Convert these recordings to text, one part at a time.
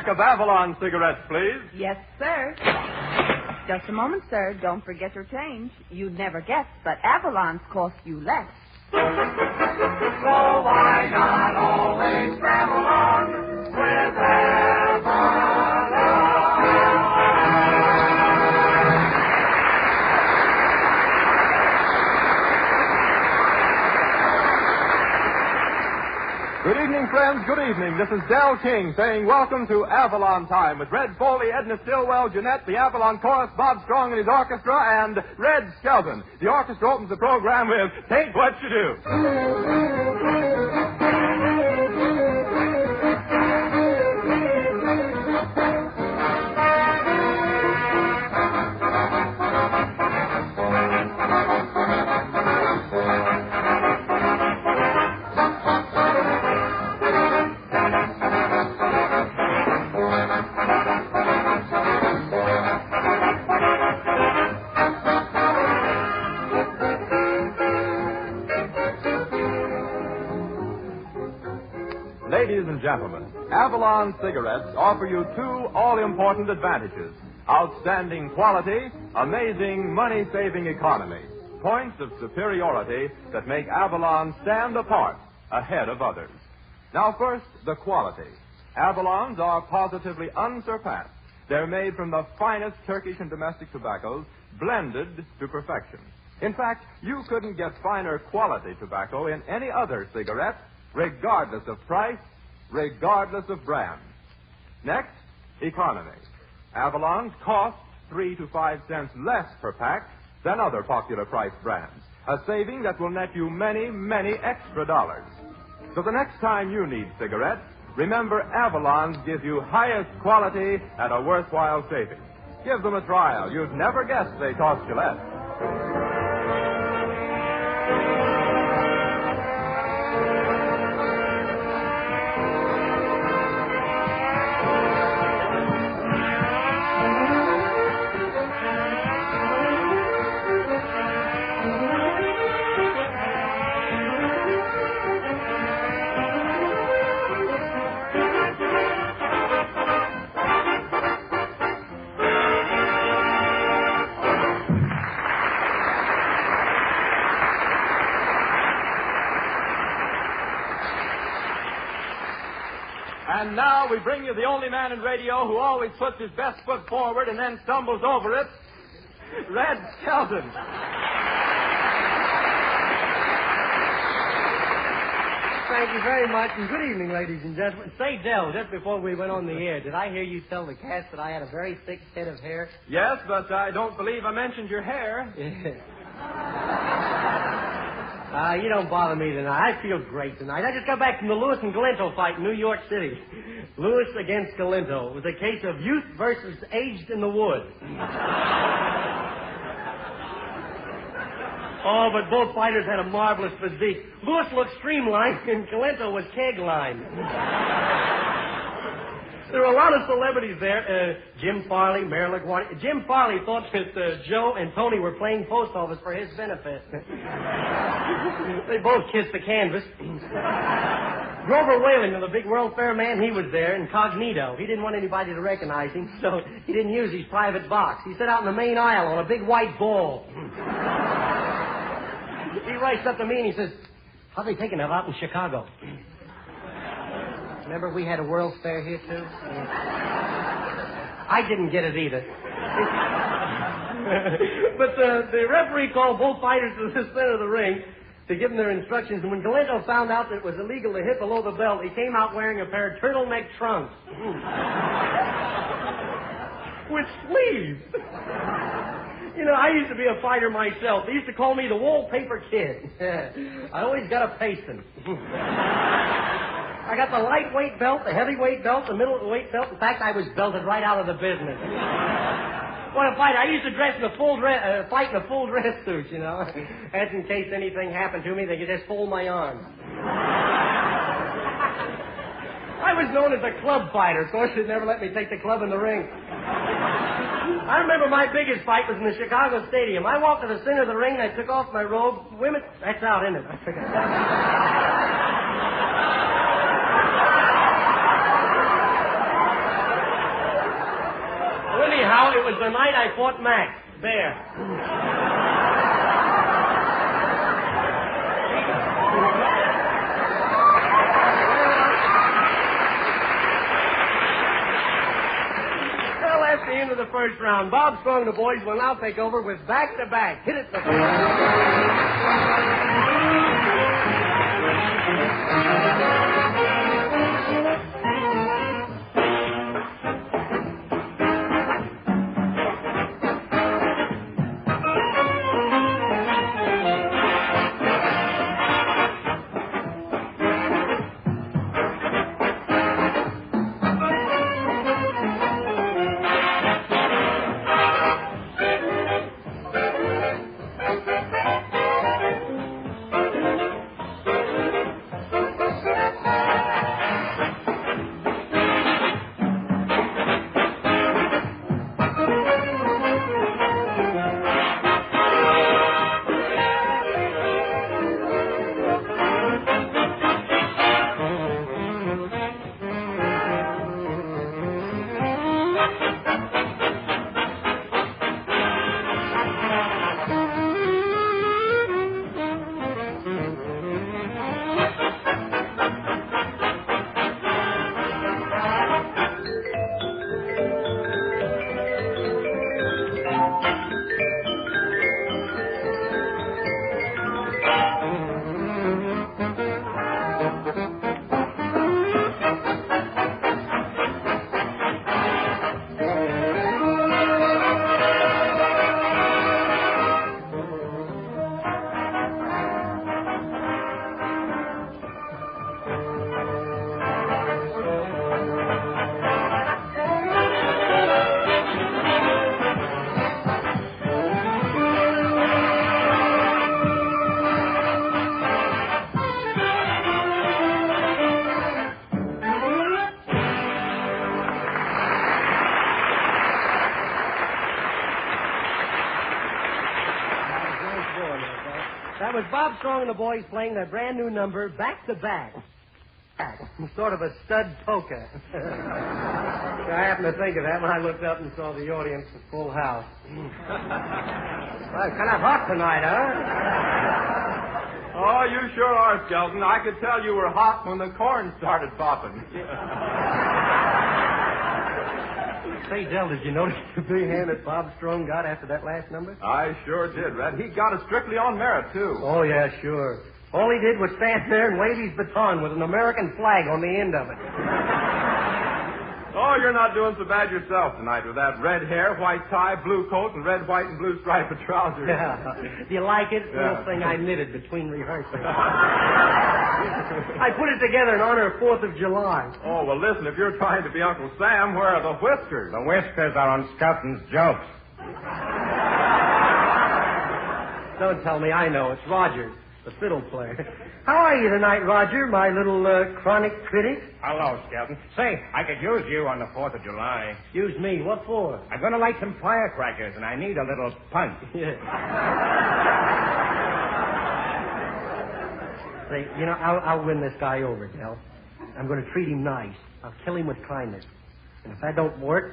pack of Avalon cigarettes, please. Yes, sir. Just a moment, sir. Don't forget your change. You'd never guess, but Avalon's cost you less. So why not always travel on with Avalon? Good evening, friends. Good evening. This is Del King saying welcome to Avalon Time with Red Foley, Edna Stillwell, Jeanette, the Avalon Chorus, Bob Strong and his orchestra, and Red Skelton. The orchestra opens the program with Take What You Do. Ladies and gentlemen, Avalon cigarettes offer you two all-important advantages. Outstanding quality, amazing money-saving economy. Points of superiority that make Avalon stand apart ahead of others. Now first, the quality. Avalons are positively unsurpassed. They're made from the finest Turkish and domestic tobaccos, blended to perfection. In fact, you couldn't get finer quality tobacco in any other cigarette, regardless of price, regardless of brand. Next, economy. Avalon's cost 3 to 5 cents less per pack than other popular price brands, a saving that will net you many, many extra dollars. So the next time you need cigarettes, remember Avalon's give you highest quality at a worthwhile saving. Give them a trial. You'd never guess they cost you less. And now we bring you the only man in radio who always puts his best foot forward and then stumbles over it, Red Skelton. Thank you very much, and good evening, ladies and gentlemen. Say, Del, just before we went on the air, did I hear you tell the cast that I had a very thick head of hair? Yes, but I don't believe I mentioned your hair. You don't bother me tonight. I feel great tonight. I just got back from the Lewis and Galento fight in New York City. Lewis against Galento. It was a case of youth versus aged in the wood. Oh, but both fighters had a marvelous physique. Lewis looked streamlined, and Galento was keg-lined. There were a lot of celebrities there. Jim Farley, Marilyn LaGuardia. Jim Farley thought that Joe and Tony were playing post office for his benefit. They both kissed the canvas. Grover Whalen, the big World Fair man, he was there, incognito. He didn't want anybody to recognize him, so he didn't use his private box. He sat out in the main aisle on a big white ball. He writes up to me and he says, "How they taking it out in Chicago?" Remember we had a World's Fair here, too? I didn't get it either. But the referee called both fighters to the center of the ring to give them their instructions, and when Galento found out that it was illegal to hit below the belt, he came out wearing a pair of turtleneck trunks. With sleeves. You know, I used to be a fighter myself. They used to call me the Wallpaper Kid. I always got a pacing. I got the lightweight belt, the heavyweight belt, the middleweight belt. In fact, I was belted right out of the business. What a fight. I used to dress in a fight in a full dress suit, you know. That's in case anything happened to me, they could just fold my arms. I was known as a club fighter. Of course, they'd never let me take the club in the ring. I remember my biggest fight was in the Chicago Stadium. I walked to the center of the ring, and I took off my robe. Women, that's out, isn't it? I forgot. Fort Mac. There. Well, that's the end of the first round. Bob Strong and the boys will now take over with back-to-back. Hit it. That was Bob Strong and the boys playing their brand new number, Back-to-Back. Sort of a stud polka. I happened to think of that when I looked up and saw the audience was full house. Well, it's kind of hot tonight, huh? Oh, you sure are, Skelton. I could tell you were hot when the corn started popping. Say, Del, did you notice the big hand that Bob Strong got after that last number? I sure did, Red. He got it strictly on merit, too. Oh, yeah, sure. All he did was stand there and wave his baton with an American flag on the end of it. Oh, you're not doing so bad yourself tonight with that red hair, white tie, blue coat, and red, white, and blue striped trousers. Yeah. Do you like it? It's the little thing I knitted between rehearsals. I put it together in honor of 4th of July. Oh, well, listen, if you're trying to be Uncle Sam, where are the whiskers? The whiskers are on Skelton's jokes. Don't tell me I know. It's Roger, the fiddle player. How are you tonight, Roger, my little chronic critic? Hello, Skelton. Say, I could use you on the 4th of July. Excuse me, what for? I'm going to light some firecrackers, and I need a little punch. Yeah. Say, you know, I'll win this guy over, Del. I'm going to treat him nice. I'll kill him with kindness. And if that don't work,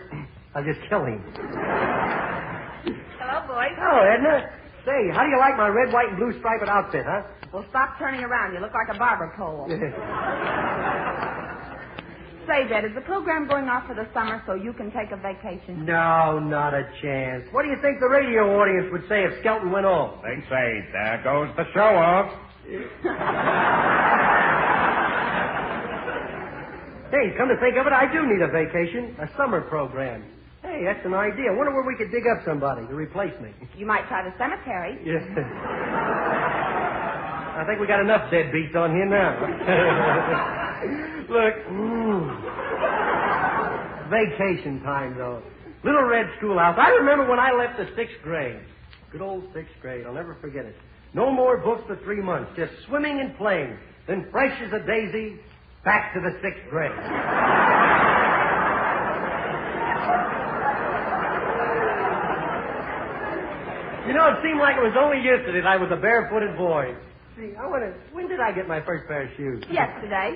I'll just kill him. Hello, boys. Oh, Edna. Say, how do you like my red, white, and blue striped outfit, huh? Well, stop turning around. You look like a barber pole. Say, Dad, is the program going off for the summer so you can take a vacation? No, not a chance. What do you think the radio audience would say if Skelton went off? They'd say, there goes the show-off. Hey, come to think of it, I do need a vacation. A summer program. Hey, that's an idea. I wonder where we could dig up somebody to replace me. You might try the cemetery. Yeah. I think we got enough deadbeats on here now. Look. Vacation time, though. Little red schoolhouse. I remember when I left the 6th grade. Good old 6th grade. I'll never forget it. No more books for 3 months. Just swimming and playing. Then fresh as a daisy, back to the 6th grade. You know, it seemed like it was only yesterday that I was a barefooted boy. See, I wonder, when did I get my first pair of shoes? Yesterday.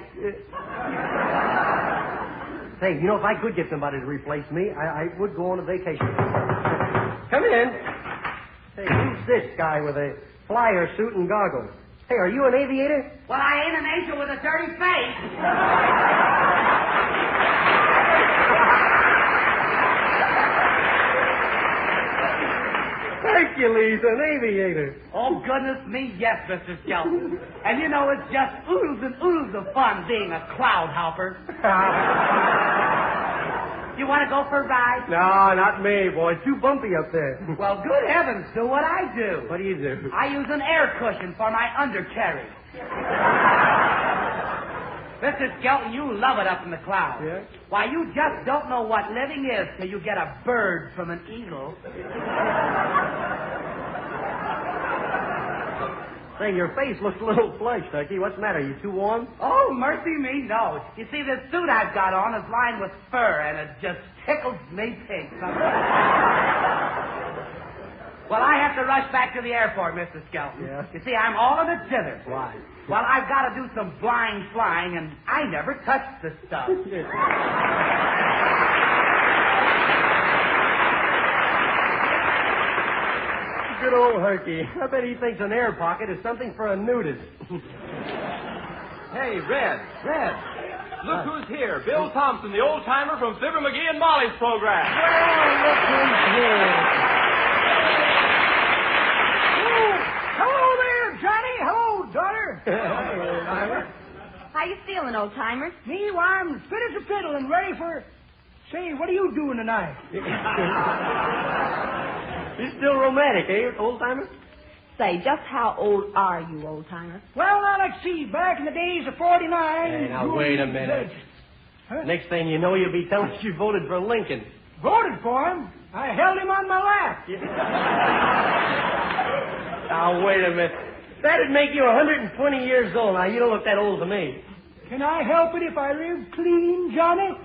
Say, you know, if I could get somebody to replace me, I would go on a vacation. Come in. Hey, who's this guy with a flyer suit and goggles? Hey, are you an aviator? Well, I ain't an angel with a dirty face. Hercules, an aviator. Oh, goodness me, yes, Mr. Skelton. And you know, it's just oodles and oodles of fun being a cloud hopper. You want to go for a ride? No, not me, boy. It's too bumpy up there. Well, good heavens, do what I do. What do you do? I use an air cushion for my undercarriage. Mr. Skelton, you love it up in the clouds. Yeah? Why, you just don't know what living is till you get a bird from an eagle. Say, your face looks a little flushed, Turkey. What's the matter? You too warm? Oh, mercy me, no. You see, this suit I've got on is lined with fur, and it just tickles me pink. Well, I have to rush back to the airport, Mr. Skelton. Yeah? You see, I'm all in a jither. Why? Well, I've got to do some blind flying, and I never touched the stuff. Good old Herky. I bet he thinks an air pocket is something for a nudist. Hey, Red. Look who's here. Bill Thompson, the old-timer from Fibber McGee and Molly's program. Well, look who's here. Hello there, Johnny. Hello, daughter. How you feeling, old-timer? Me, well, I'm fit as a fiddle and ready for... Say, what are you doing tonight? You're still romantic, eh, old-timer? Say, just how old are you, old-timer? Well, now, let's see. Back in the days of 49... Hey, now, wait a minute. Huh? Next thing you know, you'll be telling us you voted for Lincoln. Voted for him? I held him on my lap. Now, wait a minute. That'd make you 120 years old. Now, you don't look that old to me. Can I help it if I live clean, Johnny?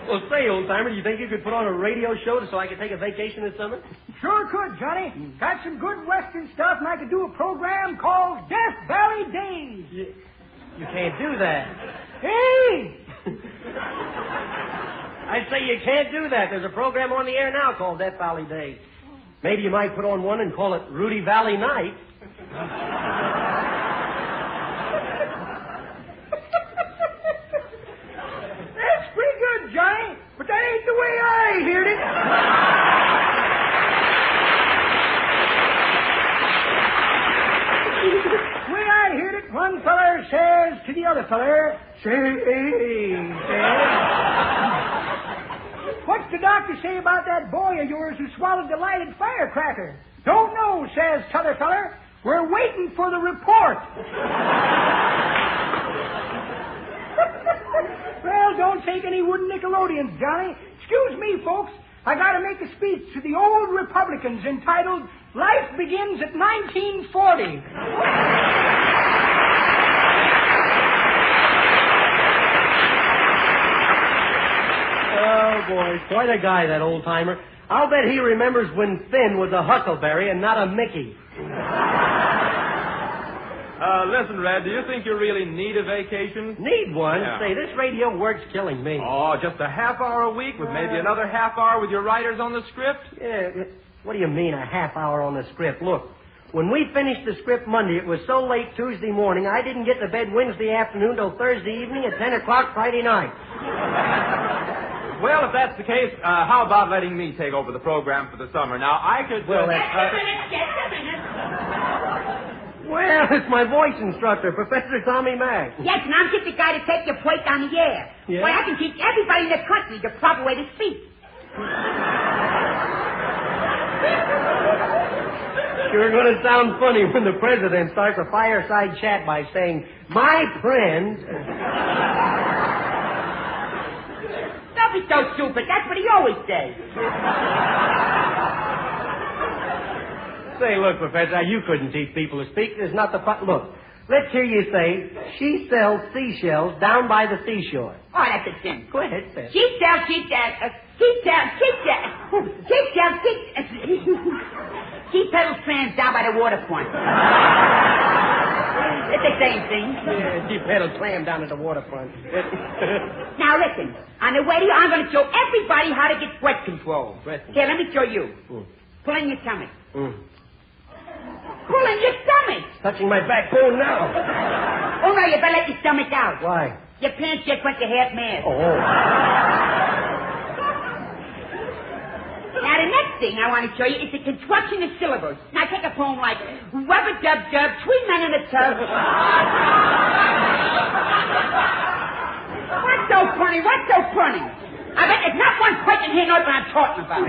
Well, say, old-timer, do you think you could put on a radio show so I could take a vacation this summer? Sure could, Johnny. Got some good Western stuff, and I could do a program called Death Valley Days. You can't do that. Hey! I say you can't do that. There's a program on the air now called Death Valley Days. Maybe you might put on one and call it Rudy Valley Night. That's pretty good, Johnny, but that ain't the way I heard it. The way I heard it, one feller says to the other feller, what's the doctor say about that boy of yours who swallowed the lighted firecracker? Don't know, says t'other feller. We're waiting for the report. Well, don't take any wooden Nickelodeons, Johnny. Excuse me, folks. I got to make a speech to the old Republicans entitled Life Begins at 1940. Oh, boy, quite a guy, that old-timer. I'll bet he remembers when Finn was a huckleberry and not a Mickey. Listen, Red, do you think you really need a vacation? Need one? Yeah. Say, this radio work's killing me. Oh, just a half hour a week with maybe another half hour with your writers on the script? Yeah, what do you mean, a half hour on the script? Look, when we finished the script Monday, it was so late Tuesday morning, I didn't get to bed Wednesday afternoon till Thursday evening at 10 o'clock Friday night. Well, if that's the case, how about letting me take over the program for the summer? Now, I could... Well, Just a minute. Well, it's my voice instructor, Professor Tommy Mack. Yes, and I'm just the guy to take your place on the air. Yeah? Why, I can teach everybody in the country the proper way to speak. Sure going to sound funny when the president starts a fireside chat by saying, my friend... Don't be so stupid. That's what he always says. Say, look, Professor, you couldn't teach people to speak. There's not the... Look, let's hear you say, she sells seashells down by the seashore. Oh, that's a sin. Go ahead, sir. She sells. She peddles trams down by the waterfront. It's a same thing. Yeah, deep pedal clam down at the waterfront. Now listen, on the way to you, I'm going to show everybody how to get breath control. Here, let me show you. Pull in your stomach. Pull in your stomach. Touching my backbone now. Oh, no, you better let your stomach out. Why? Your pants just went to half mast. Oh. Now, the next thing I want to show you is the construction of syllables. Now, take a poem like Rub-a-dub-dub, three men in a tub. What's so funny? What's so funny? I bet there's not one person here knows what I'm talking about.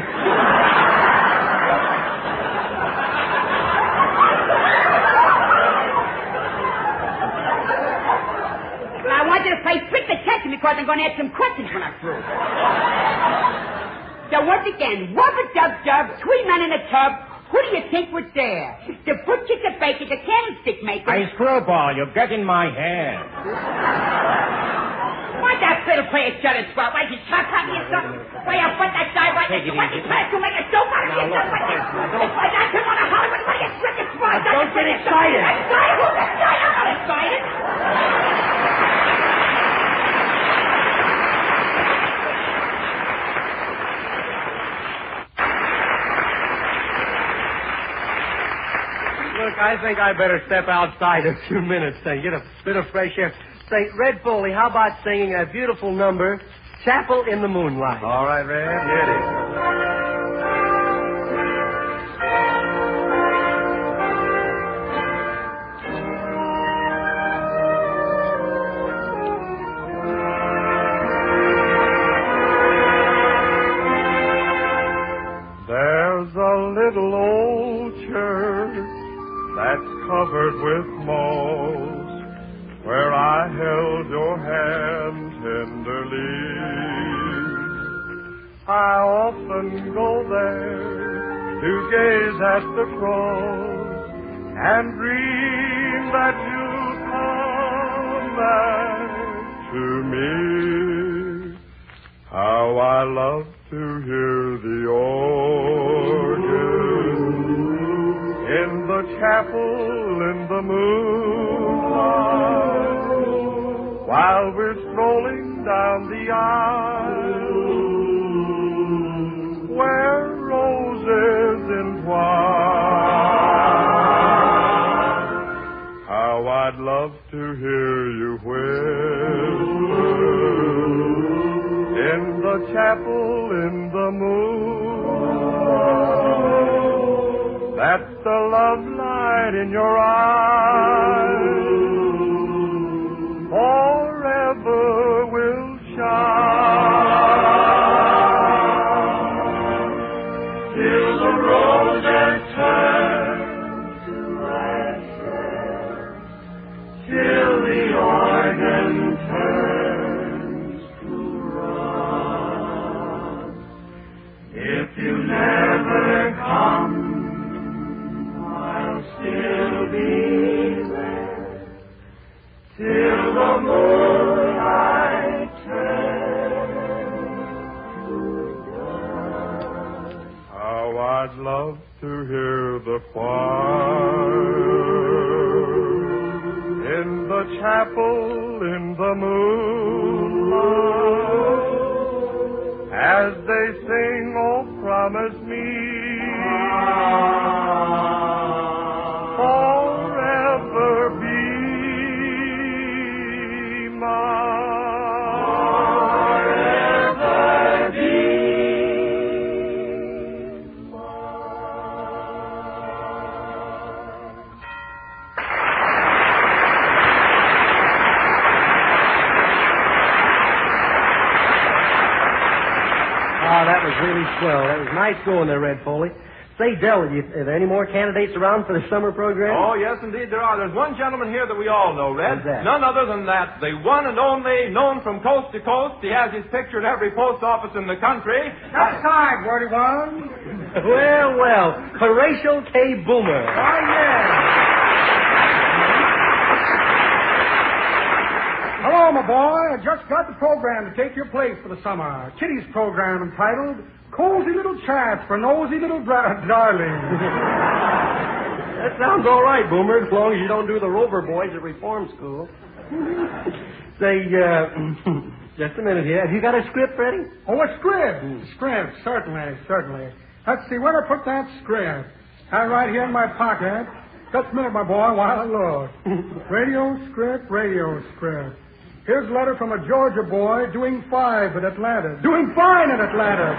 Well, I want you to pay strict attention because I'm going to ask some questions when I'm through. So once again, rub-a-dub-dub, three men in a tub. Who do you think was there? The butcher, the baker, the candlestick maker. Hey, Screwball, you're getting my hair. Why that fiddle player shut his throat? Why, is he talking or something? Why, you put that guy right next to what? He's trying to make a dope out of you. Why, that's him on a Hollywood. Why, you slick his throat? Don't get excited. Excited? Who's excited? I'm not excited. Look, I think I better step outside a few minutes and get a bit of fresh air. Say, Red Foley, how about singing a beautiful number, Chapel in the Moonlight? All right, Red, here it is. There's a little old church that's covered with moss, where I held your hand tenderly. I often go there to gaze at the cross and dream that you'll come back to me. How I love to hear the organ in the chapel in the moonlight, while we're strolling down the aisle where roses entwine. How I'd love to hear you whisper in the chapel in the moonlight. That's the love light in your eyes forever will shine till the roses turn to ashes, till the organ turns to rust. If you never come, still be there till the moonlight turns to dust. How I'd love to hear the choir in the chapel in the moonlight as they sing, "Oh, promise me forever be mine. Forever be Oh, that was really swell. That was nice going there, Red Foley. Say, Del, are there any more candidates around for the summer program? Oh, yes, indeed there are. There's one gentleman here that we all know, Red. Who's that? None other than that, the one and only, known from coast to coast. He has his picture in every post office in the country. That's time, 41. Well, Horatio K. Boomer. Oh, yeah. Hello, my boy. I just got the program to take your place for the summer. Kitty's program entitled Cozy Little Chats for Nosy Little Darling. That sounds all right, Boomer, as long as you don't do the Rover Boys at Reform School. Say, just a minute here. Have you got a script ready? Oh, a script. Script, certainly. Let's see, where to put that script? Right here in my pocket. Just a minute, my boy, while I look. Radio script. Here's a letter from a Georgia boy doing 5 at Atlanta. Doing fine at Atlanta.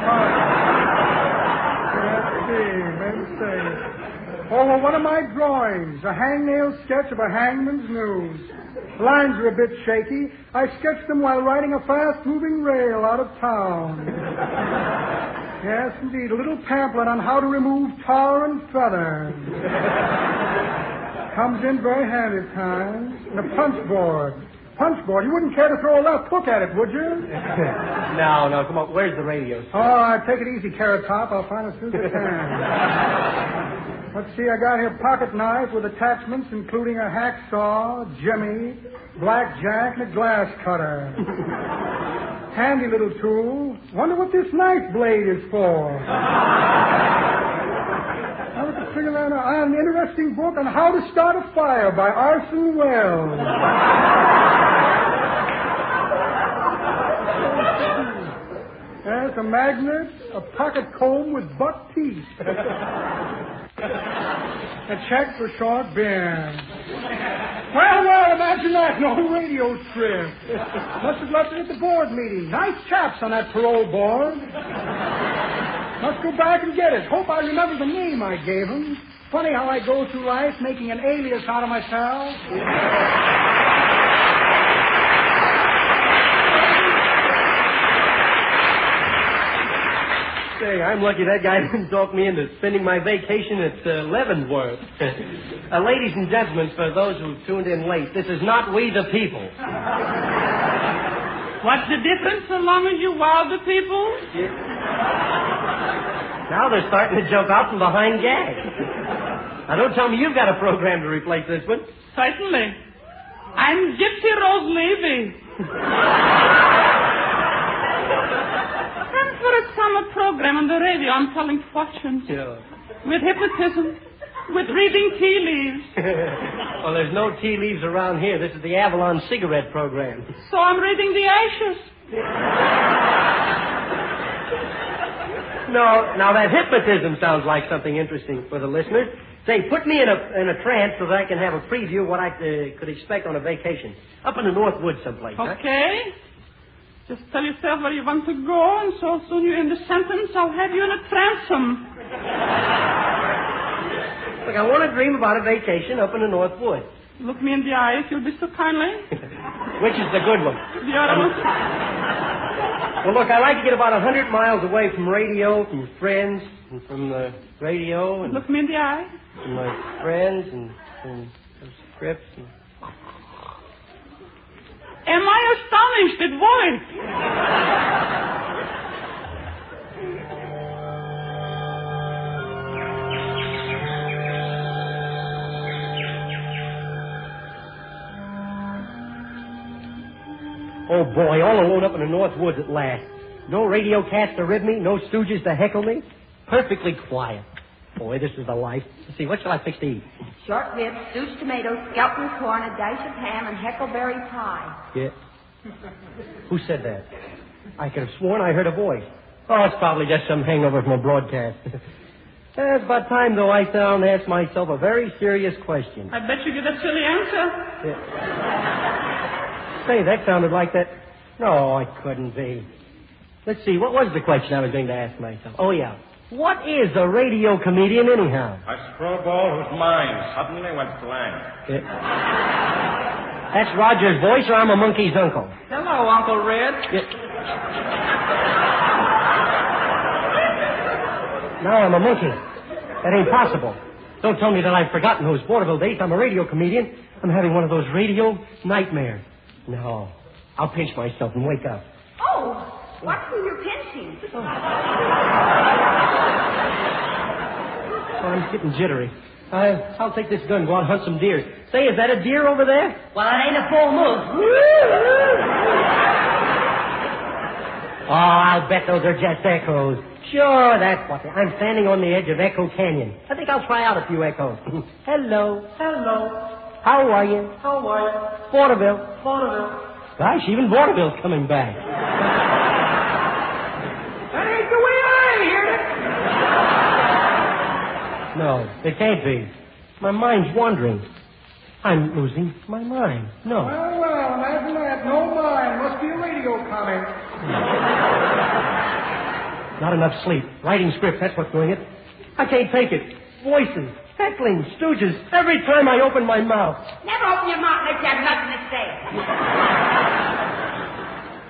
Let's see. Oh, well, one of my drawings. A hangnail sketch of a hangman's news. Lines are a bit shaky. I sketched them while riding a fast-moving rail out of town. Yes, indeed. A little pamphlet on how to remove tar and feathers. Comes in very handy at times. And a punch board. You wouldn't care to throw a left hook at it, would you? No, come on. Where's the radio? Oh, take it easy, Carrot Top. I'll find it as soon as I can. Let's see, I got here a pocket knife with attachments including a hacksaw, jimmy, blackjack, and a glass cutter. Handy little tool. Wonder what this knife blade is for. I was to figure that out. An interesting book on how to start a fire by Orson Welles. There's a magnet, a pocket comb with buck teeth. A check for short beer. Well, imagine that. No radio script. Must have left it at the board meeting. Nice chaps on that parole board. Must go back and get it. Hope I remember the name I gave him. Funny how I go through life making an alias out of myself. Say, I'm lucky that guy didn't talk me into spending my vacation at Leavenworth. Ladies and gentlemen, for those who tuned in late, this is not We the People. What's the difference so long as you wow the people? Now they're starting to jump out from behind gags. Now don't tell me you've got a program to replace this one. Certainly. I'm Gypsy Rose Levy. For a summer program on the radio, I'm telling fortunes. Yeah. With hypnotism. With reading tea leaves. Well, there's no tea leaves around here. This is the Avalon cigarette program. So I'm reading the ashes. No, now that hypnotism sounds like something interesting for the listeners. Say, put me in a trance so that I can have a preview of what I could expect on a vacation. Up in the North Woods someplace. Okay. Huh? Just tell yourself where you want to go, and so soon you're in the sentence, I'll have you in a transom. Look, I want to dream about a vacation up in the North Woods. Look me in the eye, if you'll be so kindly. Which is the good one? The other one. Well, look, I like to get about 100 miles away from radio, from friends, and from the radio. And look me in the eye. From my friends and from scripts. And... Am I astonished? It worked. Oh, boy, all alone up in the North Woods at last. No radio cats to rib me, no stooges to heckle me. Perfectly quiet. Boy, this is the life. Let's see, what shall I fix to eat? Short ribs, stewed tomatoes, scalped with corn, a dash of ham, and heckleberry pie. Yeah. Who said that? I could have sworn I heard a voice. Oh, it's probably just some hangover from a broadcast. It's about time, though, I found and asked myself a very serious question. I bet you get a silly answer. Yeah. Say, that sounded like that. No, it couldn't be. Let's see, what was the question I was going to ask myself? Oh, yeah. What is a radio comedian, anyhow? A screwball whose mind suddenly went blank. Yeah. That's Roger's voice, or I'm a monkey's uncle? Hello, Uncle Red. Yeah. Now I'm a monkey. That ain't possible. Don't tell me that I've forgotten those vaudeville days. I'm a radio comedian. I'm having one of those radio nightmares. No. I'll pinch myself and wake up. Oh, what's with your pinching? Oh, I'm getting jittery. I'll take this gun and go out and hunt some deer. Say, is that a deer over there? Well, it ain't a full moon. Oh, I'll bet those are just echoes. Sure, that's what. I'm standing on the edge of Echo Canyon. I think I'll try out a few echoes. Hello. How are you? Vaudeville. Gosh, even Vaudeville's coming back. That ain't the way I hear it. No, it can't be. My mind's wandering. I'm losing my mind. No. Well, imagine that. No mind. Must be a radio comment. Not enough sleep. Writing scripts, that's what's doing it. I can't take it. Voices, heckling, stooges, every time I open my mouth. Never open your mouth unless you have nothing to say.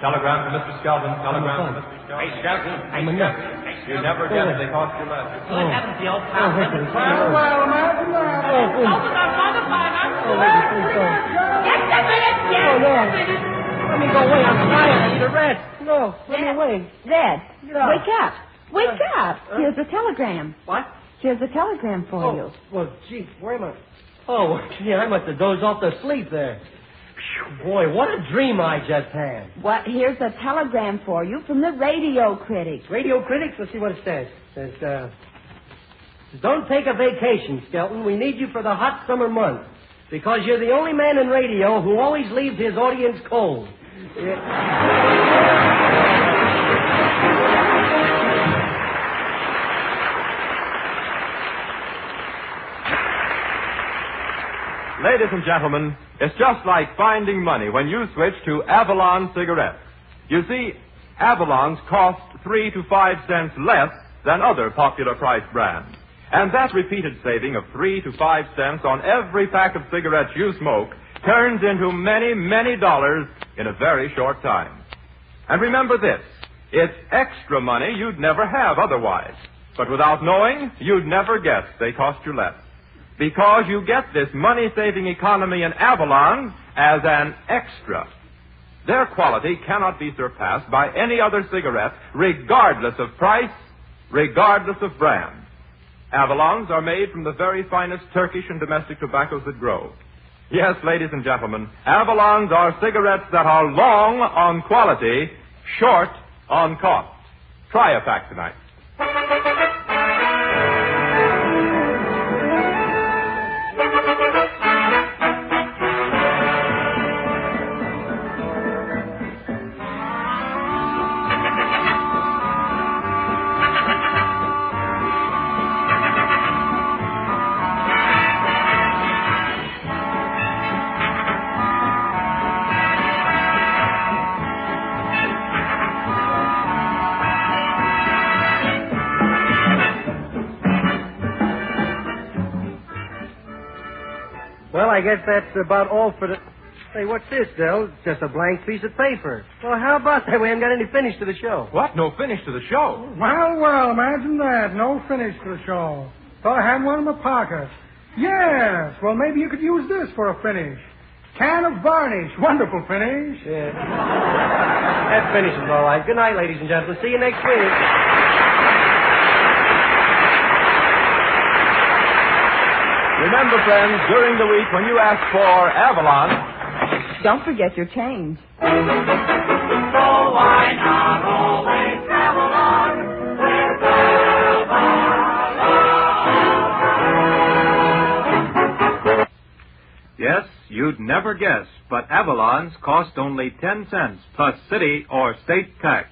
Telegram from Mr. Skelton. Telegram from Mr. Skelton. Hey, Skelton. I'm a nut. You never get it. They cost you less. What happened to the old Well, imagine that. Open up motherfucker. Just a minute, Oh, no. Let me go away. I'm tired. I need a rest. No, let me away. Red, Yeah. wake up. Wake up. Here's a telegram. What? Here's a telegram for you. Well, gee, where am I? Oh, gee, I must have dozed off to sleep there. Phew, boy, what a dream I just had. What? Here's a telegram for you from the radio critics. Radio critics, let's see what it says. It says, don't take a vacation, Skelton. We need you for the hot summer months. Because you're the only man in radio who always leaves his audience cold. Ladies and gentlemen, it's just like finding money when you switch to Avalon cigarettes. You see, Avalons cost 3 to 5 cents less than other popular price brands. And that repeated saving of 3 to 5 cents on every pack of cigarettes you smoke turns into many, many dollars in a very short time. And remember this, it's extra money you'd never have otherwise. But without knowing, you'd never guess they cost you less. Because you get this money-saving economy in Avalon as an extra. Their quality cannot be surpassed by any other cigarette, regardless of price, regardless of brand. Avalons are made from the very finest Turkish and domestic tobaccos that grow. Yes, ladies and gentlemen, Avalons are cigarettes that are long on quality, short on cost. Try a pack tonight. Well, I guess that's about all for the... Hey, what's this, Del? It's just a blank piece of paper. Well, how about that? We haven't got any finish to the show. What? No finish to the show? Well, imagine that. No finish to the show. Thought I had one in my pocket. Yes. Well, maybe you could use this for a finish. Can of varnish. Wonderful finish. Yeah. That finishes all right. Good night, ladies and gentlemen. See you next week. Remember, friends, during the week when you ask for Avalon, Don't forget your change. So why not always travel on with Avalon? yes, you'd never guess, but Avalons cost only 10 cents plus city or state tax.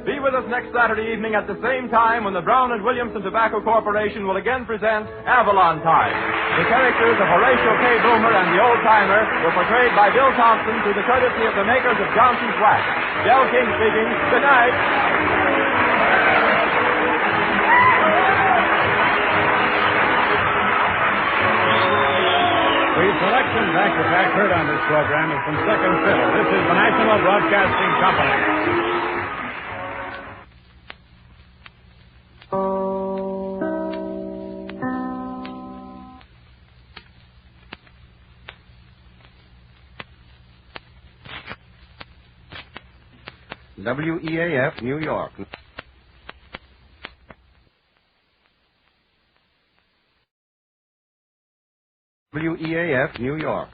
Be with us next Saturday evening at the same time when the Brown and Williamson Tobacco Corporation will again present Avalon Time. The characters of Horatio K. Boomer and the Old Timer were portrayed by Bill Thompson through the courtesy of the makers of Johnson's Wax. Del King speaking. Good night. The selection back-to-back heard on this program is from Second Fiddle. This is the National Broadcasting Company. WEAF, New York. WEAF, New York.